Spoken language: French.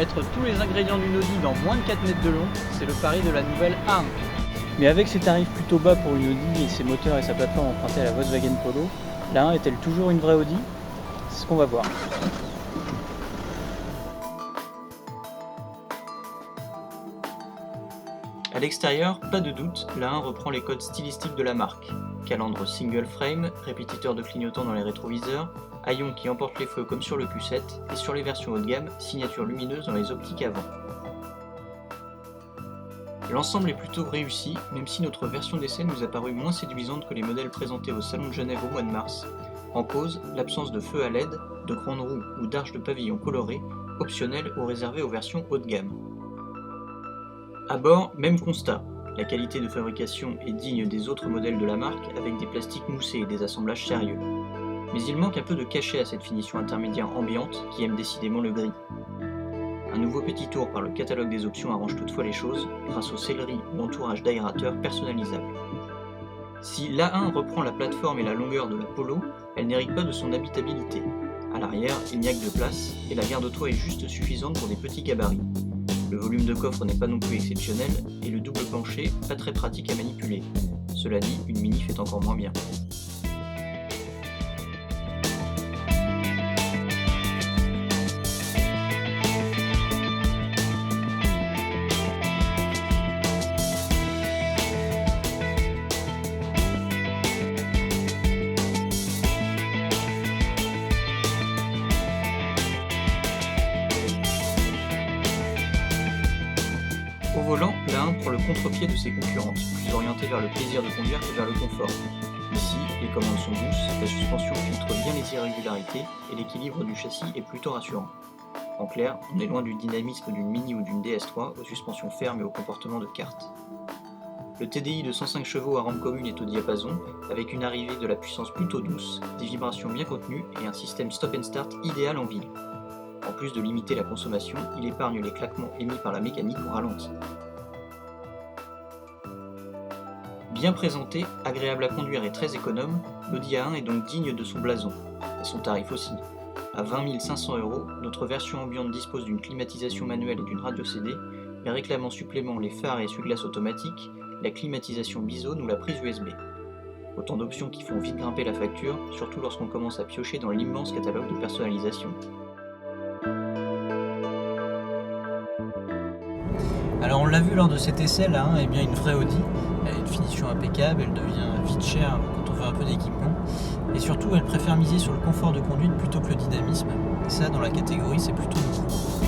mettre tous les ingrédients d'une Audi dans moins de 4 mètres de long, c'est le pari de la nouvelle A1. Mais avec ses tarifs plutôt bas pour une Audi et ses moteurs et sa plateforme empruntée à la Volkswagen Polo, la 1 est-elle toujours une vraie Audi? C'est ce qu'on va voir. A l'extérieur, pas de doute, la 1 reprend les codes stylistiques de la marque. Calandre single frame, répétiteur de clignotants dans les rétroviseurs, haillons qui emportent les feux comme sur le Q7, et sur les versions haut de gamme, signature lumineuse dans les optiques avant. L'ensemble est plutôt réussi, même si notre version d'essai nous a paru moins séduisante que les modèles présentés au Salon de Genève au mois de mars. En cause, l'absence de feux à LED, de grandes roues ou d'arches de pavillon colorées, optionnelles ou réservées aux versions haut de gamme. À bord, même constat. La qualité de fabrication est digne des autres modèles de la marque avec des plastiques moussés et des assemblages sérieux. Mais il manque un peu de cachet à cette finition intermédiaire ambiante qui aime décidément le gris. Un nouveau petit tour par le catalogue des options arrange toutefois les choses grâce aux selleries ou entourage d'aérateurs personnalisables. Si l'A1 reprend la plateforme et la longueur de la Polo, elle n'hérite pas de son habitabilité. À l'arrière, il n'y a que de place et la garde-toit est juste suffisante pour des petits gabarits. Le volume de coffre n'est pas non plus exceptionnel et le double plancher pas très pratique à manipuler. Cela dit, une Mini fait encore moins bien. Au volant, la 1 prend le contre-pied de ses concurrentes, plus orientée vers le plaisir de conduire que vers le confort. Ici, les commandes sont douces, la suspension filtre bien les irrégularités et l'équilibre du châssis est plutôt rassurant. En clair, on est loin du dynamisme d'une Mini ou d'une DS3 aux suspensions fermes et au comportement de kart. Le TDI de 105 chevaux à rampe commune est au diapason, avec une arrivée de la puissance plutôt douce, des vibrations bien contenues et un système stop and start idéal en ville. En plus de limiter la consommation, il épargne les claquements émis par la mécanique au ralenti. Bien présenté, agréable à conduire et très économe, l'Audi A1 est donc digne de son blason, et son tarif aussi. À 20 500 €, notre version ambiante dispose d'une climatisation manuelle et d'une radio CD, mais réclame en supplément les phares et essuie-glaces automatiques, la climatisation bisone ou la prise USB. Autant d'options qui font vite grimper la facture, surtout lorsqu'on commence à piocher dans l'immense catalogue de personnalisation. Alors on l'a vu lors de cet essai, la 1 est bien une vraie Audi. Elle a une finition impeccable, elle devient vite chère quand on veut un peu d'équipement. Et surtout, elle préfère miser sur le confort de conduite plutôt que le dynamisme. Et ça, dans la catégorie, c'est plutôt nouveau.